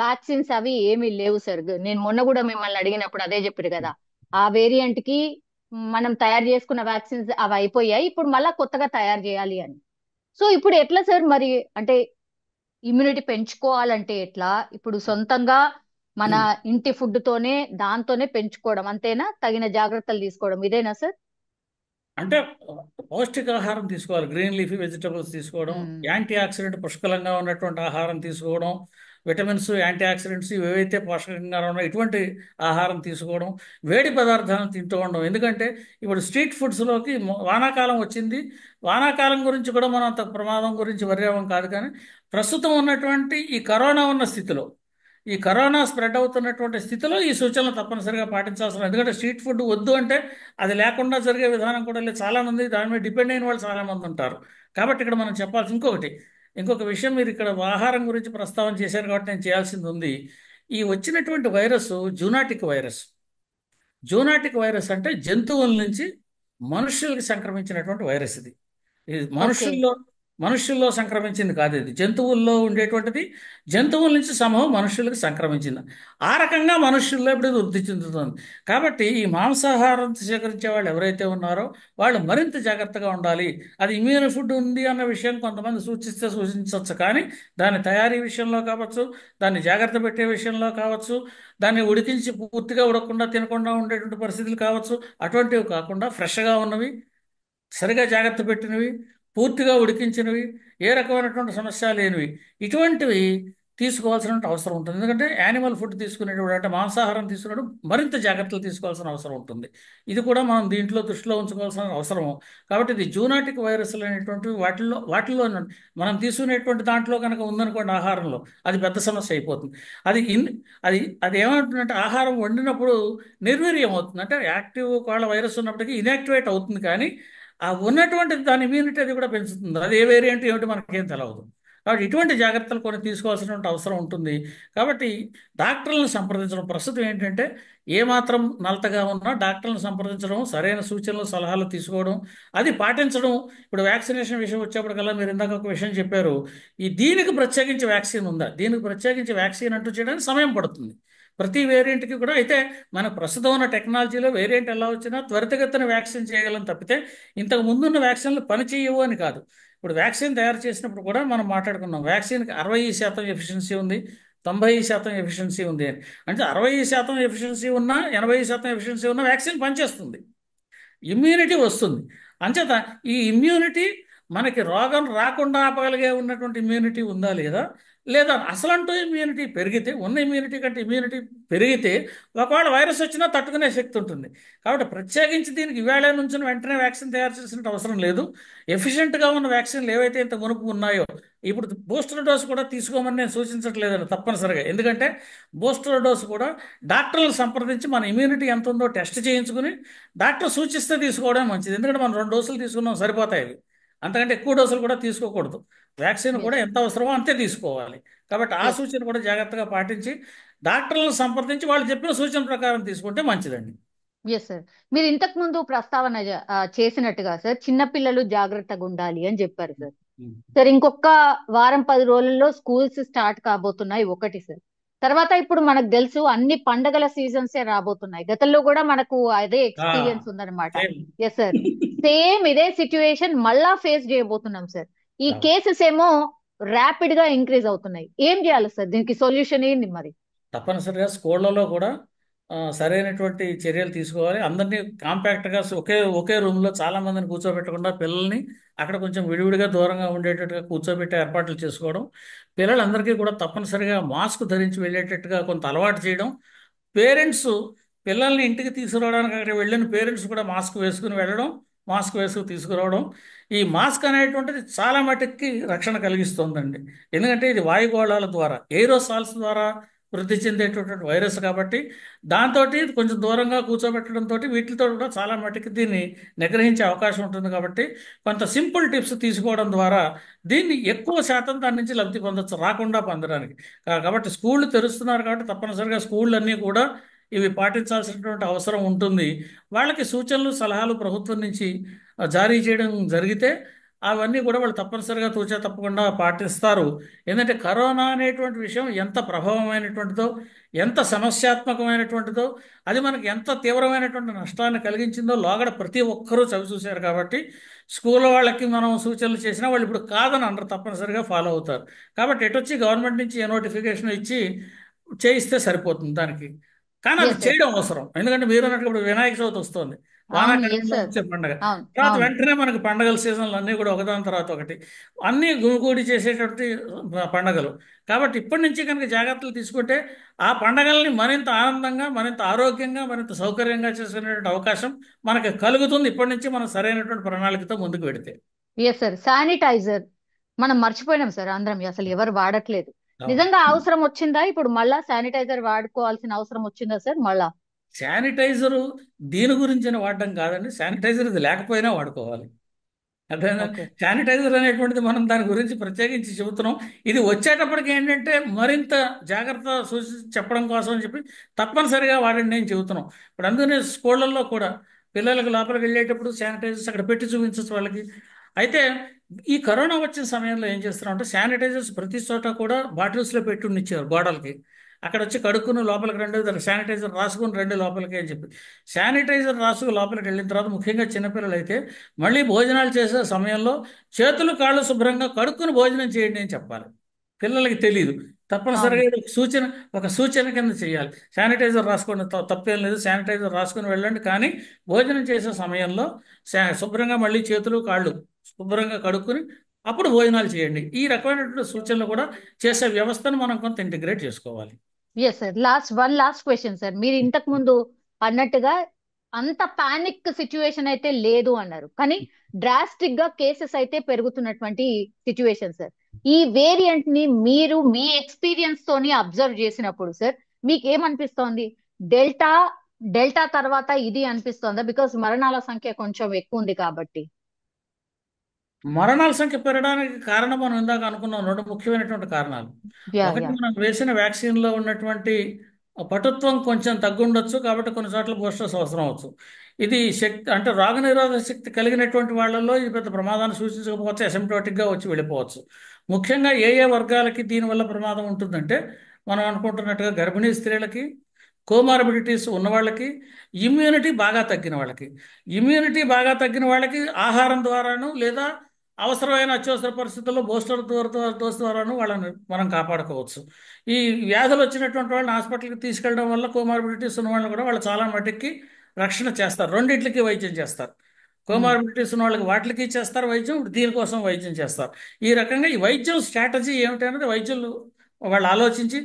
వ్యాక్సిన్స్ అవి ఏమీ లేవు సార్. నేను మొన్న కూడా మిమ్మల్ని అడిగినప్పుడు అదే చెప్పారు కదా, ఆ వేరియంట్ కి మనం తయారు చేసుకున్న వ్యాక్సిన్స్ అవి అయిపోయాయి, ఇప్పుడు మళ్ళా కొత్తగా తయారు చేయాలి అని. సో ఇప్పుడు ఎట్లా సార్ మరి, అంటే ఇమ్యూనిటీ పెంచుకోవాలంటే ఎట్లా? ఇప్పుడు సొంతంగా మన ఇంటి ఫుడ్ తోనే దాంతోనే పెంచుకోవడం అంతేనా? తగిన జాగ్రత్తలు తీసుకోవడం ఇదేనా సార్? అంటే పౌష్టికాహారం తీసుకోవాలి, గ్రీన్ లీఫీ వెజిటబుల్స్ తీసుకోవడం, యాంటీ ఆక్సిడెంట్ పుష్కలంగా ఉన్నటువంటి ఆహారం తీసుకోవడం, విటమిన్స్, యాంటీ ఆక్సిడెంట్స్ ఏవైతే పోషకంగా ఉన్నాయో ఇటువంటి ఆహారం తీసుకోవడం, వేడి పదార్థాలను తింటూ ఉండడం. ఎందుకంటే ఇప్పుడు స్ట్రీట్ ఫుడ్స్లోకి వానాకాలం వచ్చింది. వానాకాలం గురించి కూడా మనం అంత ప్రమాదం గురించి వర్రేవం కాదు. కానీ ప్రస్తుతం ఉన్నటువంటి ఈ కరోనా ఉన్న స్థితిలో ఈ కరోనా స్ప్రెడ్ అవుతున్నటువంటి స్థితిలో ఈ సూచనలు తప్పనిసరిగా పాటించాల్సిన, ఎందుకంటే స్ట్రీట్ ఫుడ్ వద్దు అంటే అది లేకుండా జరిగే విధానం కూడా లేదు. చాలామంది దాని మీద డిపెండ్ అయిన వాళ్ళు చాలామంది ఉంటారు. కాబట్టి ఇక్కడ మనం చెప్పాల్సి ఇంకొక విషయం, మీరు ఇక్కడ ఆహారం గురించి ప్రస్తావన చేశారు కాబట్టి నేను చేయాల్సింది ఉంది. ఈ వచ్చినటువంటి virus zoonotic virus. Zoonotic virus అంటే జంతువుల నుంచి మనుష్యులకి సంక్రమించినటువంటి వైరస్ ఇది. ఇది ఓకే. మనుషుల్లో సంక్రమించింది కాదు, ఇది జంతువుల్లో ఉండేటువంటిది. జంతువుల నుంచి సమూహం మనుషులకు సంక్రమించింది. ఆ రకంగా మనుషుల్లో ఇప్పుడు ఇది వృద్ధి చెందుతుంది. కాబట్టి ఈ మాంసాహారం స్వీకరించే వాళ్ళు ఎవరైతే ఉన్నారో వాళ్ళు మరింత జాగ్రత్తగా ఉండాలి. అది ఇమ్యూన్ ఫుడ్ ఉంది అన్న విషయం కొంతమంది సూచించవచ్చు, కానీ దాని తయారీ విషయంలో కావచ్చు, దాన్ని జాగ్రత్త పెట్టే విషయంలో కావచ్చు, దాన్ని ఉడికించి పూర్తిగా ఉడకకుండా తినకుండా ఉండేటువంటి పరిస్థితులు కావచ్చు, అటువంటివి కాకుండా ఫ్రెష్గా ఉన్నవి, సరిగా జాగ్రత్త పెట్టినవి, పూర్తిగా ఉడికించినవి, ఏ రకమైనటువంటి సమస్య లేనివి, ఇటువంటివి తీసుకోవాల్సిన అవసరం ఉంటుంది. ఎందుకంటే యానిమల్ ఫుడ్ తీసుకునేటప్పుడు, అంటే మాంసాహారం తీసుకునేటప్పుడు మరింత జాగ్రత్తలు తీసుకోవాల్సిన అవసరం ఉంటుంది. ఇది కూడా మనం దీంట్లో దృష్టిలో ఉంచుకోవాల్సిన అవసరం. కాబట్టి ఇది జూనాటిక్ వైరస్లు అనేటువంటివి వాటిల్లో మనం తీసుకునేటువంటి దాంట్లో కనుక ఉందనుకోండి ఆహారంలో, అది పెద్ద సమస్య అయిపోతుంది. అది ఇన్ అది అది ఏమవుతుందంటే ఆహారం వండినప్పుడు నిర్వీర్యం అవుతుంది. అంటే యాక్టివ్ వాళ్ళ వైరస్ ఉన్నప్పటికీ ఇన్యాక్టివేట్ అవుతుంది, కానీ ఆ ఉన్నటువంటి దాని ఇమ్యూనిటీ అది కూడా పెంచుతుంది. అది ఏ వేరియంట్ ఏమిటి మనకేం తెలియదు. కాబట్టి ఇటువంటి జాగ్రత్తలు కొన్ని తీసుకోవాల్సినటువంటి అవసరం ఉంటుంది. కాబట్టి డాక్టర్లను సంప్రదించడం ప్రస్తుతం ఏంటంటే, ఏమాత్రం నలతగా ఉన్నా డాక్టర్లను సంప్రదించడం, సరైన సూచనలు సలహాలు తీసుకోవడం, అది పాటించడం. ఇప్పుడు వ్యాక్సినేషన్ విషయం వచ్చేప్పటికల్లా మీరు ఇందాక ఒక విషయం చెప్పారు, దీనికి ప్రత్యేకించి వ్యాక్సిన్ ఉందా, దీనికి ప్రత్యేకించి వ్యాక్సిన్ అంటూ చేయడానికి సమయం పడుతుంది ప్రతి వేరియంట్కి కూడా. అయితే మన ప్రస్తుతం ఉన్న టెక్నాలజీలో వేరియంట్ ఎలా వచ్చినా త్వరితగతిన వ్యాక్సిన్ చేయగలం తప్పితే, ఇంతకు ముందున్న వ్యాక్సిన్లు పనిచేయవు అని కాదు. ఇప్పుడు వ్యాక్సిన్ తయారు చేసినప్పుడు కూడా మనం మాట్లాడుకున్నాం, వ్యాక్సిన్కి 60% ఎఫిషియన్సీ ఉంది, 90% ఎఫిషియన్సీ ఉంది అని. అంటే 60% ఎఫిషియన్సీ ఉన్నా, 80% ఎఫిషియన్సీ ఉన్నా వ్యాక్సిన్ పనిచేస్తుంది, ఇమ్యూనిటీ వస్తుంది. అంచేత ఈ ఇమ్యూనిటీ మనకి రోగం రాకుండా ఆపగలిగే ఉన్నటువంటి ఇమ్యూనిటీ ఉందా లేదా, లేదా అసలంటూ ఇమ్యూనిటీ పెరిగితే, ఉన్న ఇమ్యూనిటీ కంటే ఇమ్యూనిటీ పెరిగితే ఒకవేళ వైరస్ వచ్చినా తట్టుకునే శక్తి ఉంటుంది. కాబట్టి ప్రత్యేకించి దీనికి ఇవాళ నుంచి వెంటనే వ్యాక్సిన్ తయారు చేసిన అవసరం లేదు. ఎఫిషియెంట్గా ఉన్న వ్యాక్సిన్లు ఏవైతే ఇంత మునుపు ఉన్నాయో, ఇప్పుడు బూస్టర్ డోస్ కూడా తీసుకోమని నేను సూచించట్లేదండి తప్పనిసరిగా. ఎందుకంటే బూస్టర్ డోస్ కూడా డాక్టర్లను సంప్రదించి మన ఇమ్యూనిటీ ఎంత ఉందో టెస్ట్ చేయించుకుని డాక్టర్ సూచిస్తే తీసుకోవడం మంచిది. ఎందుకంటే మనం 2 డోసులు తీసుకున్నాం సరిపోతాయి అవి, అంతకంటే ఎక్కువ డోసులు కూడా తీసుకోకూడదు. వ్యాక్సిన్ కూడా ఎస్. ఎంత అవసరమో అంతే తీసుకోవాలి. కాబట్టి ఆ ఎస్. సూచన కూడా జాగ్రత్తగా పాటించి డాక్టర్లను సంప్రదించి వాళ్ళు చెప్పిన సూచన ప్రకారం తీసుకుంటే మంచిదండి. Yes sir. మీరు ఇంతకు ముందు ప్రస్తావన చేసినట్టుగా సార్, చిన్నపిల్లలు జాగ్రత్తగా ఉండాలి అని చెప్పారు సార్. సార్, ఇంకొక వారం 10 రోజుల్లో స్కూల్స్ స్టార్ట్ కాబోతున్నాయి ఒకటి సార్. తర్వాత ఇప్పుడు మనకు తెలుసు అన్ని పండగల సీజన్సే రాబోతున్నాయి. గతంలో కూడా మనకు అదే ఎక్స్పీరియన్స్ ఉందన్నమాట. సేమ్. Yes sir. సేమ్ ఇదే సిచ్యువేషన్ మళ్ళా ఫేస్ చేయబోతున్నాం సార్. ఈ కేసెస్ ఏమో ర్యాపిడ్ గా ఇంక్రీజ్ అవుతున్నాయి. ఏం చేయాలి సార్, దీనికి సొల్యూషన్ ఏంది మరి? తప్పనిసరిగా స్కూళ్ళలో కూడా సరైనటువంటి చర్యలు తీసుకోవాలి. అందరినీ కాంపాక్ట్గా ఒకే రూమ్లో చాలా మందిని కూర్చోబెట్టకుండా పిల్లల్ని అక్కడ కొంచెం విడివిడిగా దూరంగా ఉండేటట్టుగా కూర్చోబెట్టే ఏర్పాట్లు చేసుకోవడం, పిల్లలందరికీ కూడా తప్పనిసరిగా మాస్క్ ధరించి వెళ్ళేటట్టుగా కొంత అలవాటు చేయడం. పేరెంట్స్ పిల్లల్ని ఇంటికి తీసుకురావడానికి అక్కడ వెళ్ళిన పేరెంట్స్ కూడా మాస్క్ వేసుకుని వెళ్ళడం, మాస్క్ వేసుకు తీసుకురావడం. ఈ మాస్క్ అనేటువంటిది చాలా మటుకి రక్షణ కలిగిస్తుందండి. ఎందుకంటే ఇది వాయుగోళాల ద్వారా, ఏరోసాల్స్ ద్వారా వృద్ధి చెందేటటువంటి వైరస్ కాబట్టి, దాంతో కొంచెం దూరంగా కూర్చోబెట్టడంతో వీటితో కూడా చాలా మటుకు దీన్ని నిగ్రహించే అవకాశం ఉంటుంది. కాబట్టి కొంత సింపుల్ టిప్స్ తీసుకోవడం ద్వారా దీన్ని ఎక్కువ శాతం దాని నుంచి లబ్ధి పొందొచ్చు, రాకుండా పొందడానికి. కాబట్టి స్కూళ్ళు తెరుస్తున్నారు కాబట్టి తప్పనిసరిగా స్కూళ్ళు అన్నీ కూడా ఇవి పాటించాల్సినటువంటి అవసరం ఉంటుంది. వాళ్ళకి సూచనలు సలహాలు ప్రభుత్వం నుంచి జారీ చేయడం జరిగితే అవన్నీ కూడా వాళ్ళు తప్పనిసరిగా తూచా తప్పకుండా పాటిస్తారు. ఎందుకంటే కరోనా అనేటువంటి విషయం ఎంత ప్రభావమైనటువంటిదో, ఎంత సమస్యాత్మకమైనటువంటిదో, అది మనకి ఎంత తీవ్రమైనటువంటి నష్టాన్ని కలిగించిందో లోగడ ప్రతి ఒక్కరూ చవి చూశారు. కాబట్టి స్కూల్ వాళ్ళకి మనం సూచనలు చేసినా వాళ్ళు ఇప్పుడు కాదని అందరూ తప్పనిసరిగా ఫాలో అవుతారు. కాబట్టి ఎటొచ్చి గవర్నమెంట్ నుంచి ఏ నోటిఫికేషన్ ఇచ్చి చేయిస్తే సరిపోతుంది దానికి. కానీ అది ఎస్ సార్. చేయడం అవసరం. ఎందుకంటే మీరు అన్నట్టు ఇప్పుడు వినాయక చవితి వస్తుంది, అవును. ఎస్ వానాకాలంలో సార్. వచ్చే పండుగ. అవును. తర్వాత అవును. వెంటనే మనకు పండగల సీజన్లు అన్నీ కూడా ఒకదాని తర్వాత ఒకటి అన్నీ గుమిగూడి చేసేటటువంటి పండగలు. కాబట్టి ఇప్పటి నుంచి కనుక జాగ్రత్తలు తీసుకుంటే ఆ పండగల్ని మరింత ఆనందంగా, మరింత ఆరోగ్యంగా, మరింత సౌకర్యంగా చేసుకునేటువంటి అవకాశం మనకు కలుగుతుంది ఇప్పటి నుంచి మనం సరైనటువంటి ప్రణాళికతో ముందుకు పెడితే. Yes sir. శానిటైజర్ మనం మర్చిపోయినాం సార్, అందరం అసలు ఎవరు వాడట్లేదు. అవును. నిజంగా అవసరం వచ్చిందా? ఇప్పుడు మళ్ళా శానిటైజర్ వాడుకోవాల్సిన అవసరం వచ్చిందా సార్ మళ్ళా? శానిటైజరు దీని గురించి వాడడం కాదండి, శానిటైజర్ ఇది లేకపోయినా వాడుకోవాలి. అర్థమైందా? ఓకే. శానిటైజర్ అనేటువంటిది మనం దాని గురించి ప్రత్యేకించి చెబుతున్నాం. ఇది వచ్చేటప్పటికి ఏంటంటే మరింత జాగ్రత్త సూచి చెప్పడం కోసం అని చెప్పి తప్పనిసరిగా వాడండి నేను చెబుతున్నాం. ఇప్పుడు అందుకనే స్కూళ్ళల్లో కూడా పిల్లలకు లోపలికి వెళ్ళేటప్పుడు శానిటైజర్స్ అక్కడ పెట్టి చూపించచ్చు వాళ్ళకి. అయితే ఈ కరోనా వచ్చిన సమయంలో ఏం చేస్తున్నాం అంటే శానిటైజర్స్ ప్రతి చోట కూడా బాటిల్స్లో పెట్టి ఉండిచ్చారు గోడలకి. అక్కడ వచ్చి కడుక్కుని లోపలికి రెండు, దానికి శానిటైజర్ రాసుకుని రెండు లోపలికి అని చెప్పి. శానిటైజర్ రాసుకు లోపలికి వెళ్ళిన తర్వాత ముఖ్యంగా చిన్నపిల్లలు అయితే మళ్ళీ భోజనాలు చేసే సమయంలో చేతులు కాళ్ళు శుభ్రంగా కడుక్కుని భోజనం చేయండి అని చెప్పాలి. పిల్లలకి తెలియదు. తప్పనిసరిగా అవును. ఇది ఒక సూచన కింద చేయాలి. శానిటైజర్ రాసుకోండి, తప్పేం లేదు, శానిటైజర్ రాసుకొని వెళ్ళండి, కానీ భోజనం చేసే సమయంలో శుభ్రంగా మళ్ళీ చేతులు కాళ్ళు శుభ్రంగా కడుక్కుని అప్పుడు భోజనాలు చేయండి. ఈ రకమైనటువంటి సూచనలు కూడా చేసే వ్యవస్థను మనం కొంత ఇంటిగ్రేట్ చేసుకోవాలి. Yes sir. Last question sir. మీరు ఇంతకు ముందు అన్నట్టుగా అంత పానిక్ సిచ్యువేషన్ అయితే లేదు అన్నారు, కానీ డ్రాస్టిక్ గా కేసెస్ అయితే పెరుగుతున్నటువంటి సిచ్యువేషన్ సార్. ఈ వేరియంట్ ని మీరు మీ ఎక్స్పీరియన్స్ తోని అబ్జర్వ్ చేసినప్పుడు సార్ మీకు ఏమనిపిస్తోంది? డెల్టా డెల్టా తర్వాత ఇది అనిపిస్తోందా? బికాస్ మరణాల సంఖ్య కొంచెం ఎక్కువ ఉంది కాబట్టి. మరణాల సంఖ్య పెరగడానికి కారణం మనం ఇందాక అనుకున్నాం, రెండు ముఖ్యమైనటువంటి కారణాలు. యా ఒకటి, యా. మనం వేసిన వ్యాక్సిన్లో ఉన్నటువంటి పటుత్వం కొంచెం తగ్గుండొచ్చు, కాబట్టి కొన్ని చోట్ల బూస్టర్స్ అవసరం అవచ్చు. ఇది శక్తి అంటే రోగనిరోధక శక్తి కలిగినటువంటి వాళ్ళల్లో ఇది పెద్ద ప్రమాదాన్ని సూచించకపోవచ్చు, అసిమ్ప్టోటిక్గా వచ్చి వెళ్ళిపోవచ్చు. ముఖ్యంగా ఏ ఏ వర్గాలకి దీనివల్ల ప్రమాదం ఉంటుందంటే మనం అనుకుంటున్నట్టుగా గర్భిణీ స్త్రీలకి, కోమార్బిడిటీస్ ఉన్న వాళ్ళకి, ఇమ్యూనిటీ బాగా తగ్గిన వాళ్ళకి. ఇమ్యూనిటీ బాగా తగ్గిన వాళ్ళకి ఆహారం ద్వారాను లేదా అవసరమైన అత్యవసర పరిస్థితుల్లో బూస్టర్ డోస్ ద్వారాను వాళ్ళని మనం కాపాడుకోవచ్చు. ఈ వ్యాధులు వచ్చినటువంటి వాళ్ళని హాస్పిటల్కి తీసుకెళ్ళడం వల్ల కోమార్బిడిటీస్ ఉన్న వాళ్ళని కూడా వాళ్ళు చాలా మటుకి రక్షణ చేస్తారు. రెండింటికి వైద్యం చేస్తారు. కోమార్బిడిటీస్ ఉన్న వాళ్ళకి వాటికి చేస్తారు వైద్యం, దీనికోసం వైద్యం చేస్తారు. ఈ రకంగా ఈ వైద్యం స్ట్రాటజీ ఏమిటి అనేది వైద్యులు వాళ్ళు ఆలోచించి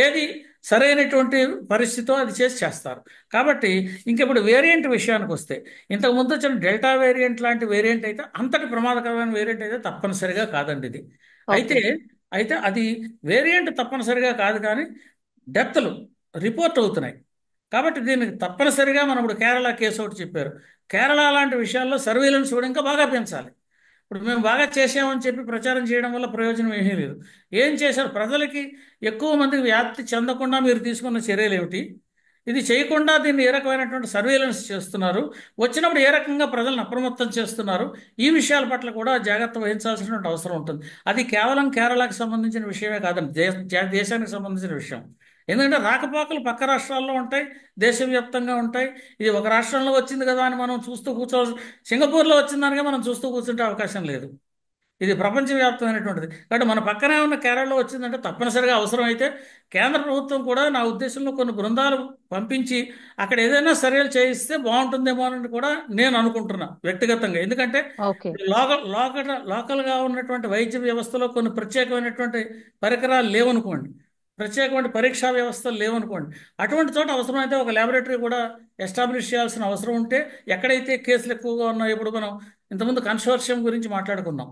ఏది సరైనటువంటి పరిస్థితో అది చేస్తారు. కాబట్టి ఇంకెప్పుడు వేరియంట్ విషయానికి వస్తే, ఇంతకు ముందు వచ్చిన డెల్టా వేరియంట్ లాంటి వేరియంట్ అయితే అంతటి ప్రమాదకరమైన వేరియంట్ అయితే తప్పనిసరిగా కాదండి ఇది. అయితే ఓకే. అయితే అది వేరియంట్ తప్పనిసరిగా కాదు, కానీ డెత్లు రిపోర్ట్ అవుతున్నాయి. కాబట్టి దీనికి తప్పనిసరిగా మనం ఇప్పుడు కేరళ కేసు ఒకటి చెప్పారు. కేరళ లాంటి విషయాల్లో సర్వేలెన్స్ కూడా ఇంకా బాగా పెంచాలి. ఇప్పుడు మేము బాగా చేసామని చెప్పి ప్రచారం చేయడం వల్ల ప్రయోజనం ఏమీ లేదు. ఏం చేశారు? ప్రజలకి ఎక్కువ మందికి వ్యాప్తి చెందకుండా మీరు తీసుకున్న చర్యలు ఏమిటి? ఇది చేయకుండా దీన్ని ఏ రకమైనటువంటి సర్వేలెన్స్ చేస్తున్నారు? వచ్చినప్పుడు ఏ రకంగా ప్రజలను అప్రమత్తం చేస్తున్నారు? ఈ విషయాల పట్ల కూడా జాగ్రత్త వహించాల్సినటువంటి అవసరం ఉంటుంది. అది కేవలం కేరళకు సంబంధించిన విషయమే కాదండి, దేశానికి సంబంధించిన విషయం. ఎందుకంటే రాకపోకలు పక్క రాష్ట్రాల్లో ఉంటాయి, దేశవ్యాప్తంగా ఉంటాయి. ఇది ఒక రాష్ట్రంలో వచ్చింది కదా అని మనం చూస్తూ కూర్చోవాల్సి, సింగపూర్లో వచ్చిందనగా మనం చూస్తూ కూర్చుంటే అవకాశం లేదు. ఇది ప్రపంచవ్యాప్తమైనటువంటిది. కాబట్టి మన పక్కనే ఉన్న కేరళలో వచ్చిందంటే తప్పనిసరిగా అవసరమైతే కేంద్ర ప్రభుత్వం కూడా నా ఉద్దేశంలో కొన్ని బృందాలు పంపించి అక్కడ ఏదైనా చర్యలు చేయిస్తే బాగుంటుందేమో అని కూడా నేను అనుకుంటున్నా వ్యక్తిగతంగా. ఎందుకంటే ఓకే. లోకల్గా ఉన్నటువంటి వైద్య వ్యవస్థలో కొన్ని ప్రత్యేకమైనటువంటి పరికరాలు లేవనుకోండి, ప్రత్యేకమైన పరీక్షా వ్యవస్థలు లేవనుకోండి, అటువంటి చోట అవసరమైతే ఒక ల్యాబొరేటరీ కూడా ఎస్టాబ్లిష్ చేయాల్సిన అవసరం ఉంటే, ఎక్కడైతే కేసులు ఎక్కువగా ఉన్నాయో, ఇప్పుడు మనం ఇంతకుముందు కన్సోర్షియం గురించి మాట్లాడుకున్నాం.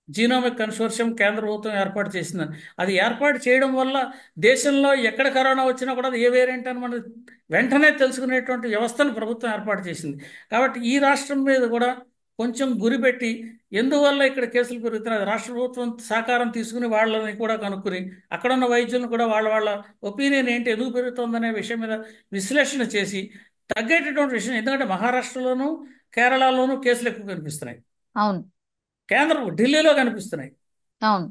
జీనోమిక్ కన్సోర్షియం కేంద్ర ప్రభుత్వం ఏర్పాటు చేసిందని. అది ఏర్పాటు చేయడం వల్ల దేశంలో ఎక్కడ కరోనా వచ్చినా కూడా అది ఏ వేరియంట్ అని మనం వెంటనే తెలుసుకునేటువంటి వ్యవస్థను ప్రభుత్వం ఏర్పాటు చేసింది. కాబట్టి ఈ రాష్ట్రం మీద కూడా కొంచెం గురిపెట్టి, ఎందువల్ల ఇక్కడ కేసులు పెరుగుతున్నాయి, రాష్ట్ర ప్రభుత్వం సహకారం తీసుకుని వాళ్ళని కూడా కనుక్కుని అక్కడ ఉన్న వైద్యులను కూడా వాళ్ళ ఒపీనియన్ ఏంటి, ఎందుకు పెరుగుతుందనే విషయం మీద విశ్లేషణ చేసి తగ్గేటటువంటి విషయం. ఎందుకంటే మహారాష్ట్రలోనూ కేరళలోనూ కేసులు ఎక్కువ కనిపిస్తున్నాయి, అవును. ఢిల్లీలో కనిపిస్తున్నాయి. అవును.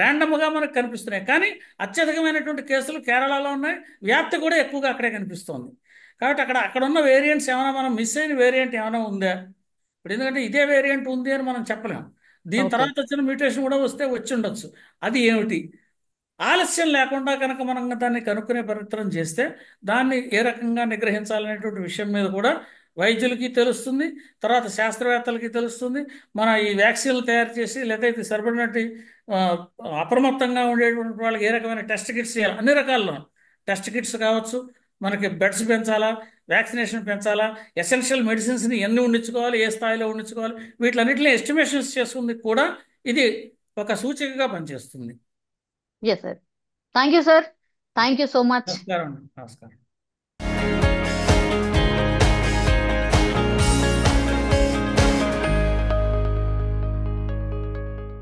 ర్యాండమ్గా మనకు కనిపిస్తున్నాయి, కానీ అత్యధికమైనటువంటి కేసులు కేరళలో ఉన్నాయి, వ్యాప్తి కూడా ఎక్కువగా అక్కడే కనిపిస్తోంది. కాబట్టి అక్కడ ఉన్న వేరియంట్స్ ఏమైనా, మనం మిస్ అయిన వేరియంట్ ఏమైనా ఉందా? ఇప్పుడు ఎందుకంటే ఇదే వేరియంట్ ఉంది అని మనం చెప్పలేం. దీని ఓకే. తర్వాత వచ్చిన మ్యూటేషన్ కూడా వచ్చి ఉండొచ్చు. అది ఏమిటి? ఆలస్యం లేకుండా కనుక మనం దాన్ని కనుక్కునే ప్రయత్నం చేస్తే దాన్ని ఏ రకంగా నిగ్రహించాలనేటువంటి విషయం మీద కూడా వైద్యులకి తెలుస్తుంది, తర్వాత శాస్త్రవేత్తలకి తెలుస్తుంది. మన ఈ వ్యాక్సిన్లు తయారు చేసి లేదా ఇది సరిపడినట్టు ఆ, అప్రమత్తంగా ఉండేటువంటి వాళ్ళకి ఏ రకమైన టెస్ట్ కిట్స్ చేయాలి, అన్ని రకాల్లో టెస్ట్ కిట్స్ కావచ్చు, మనకి బెడ్స్ పెంచాలా, వ్యాక్సినేషన్ పెంచాలా, ఎసెన్షియల్ మెడిసిన్స్ని ఎన్ని ఉండించుకోవాలి, ఏ స్థాయిలో ఉండించుకోవాలి, వీటిలన్నింటినీ ఎస్టిమేషన్స్ చేసుకుంది కూడా ఇది ఒక సూచికగా పనిచేస్తుంది. Yes sir. Thank you sir. Thank you so much. నమస్కారం అండి. నమస్కారం.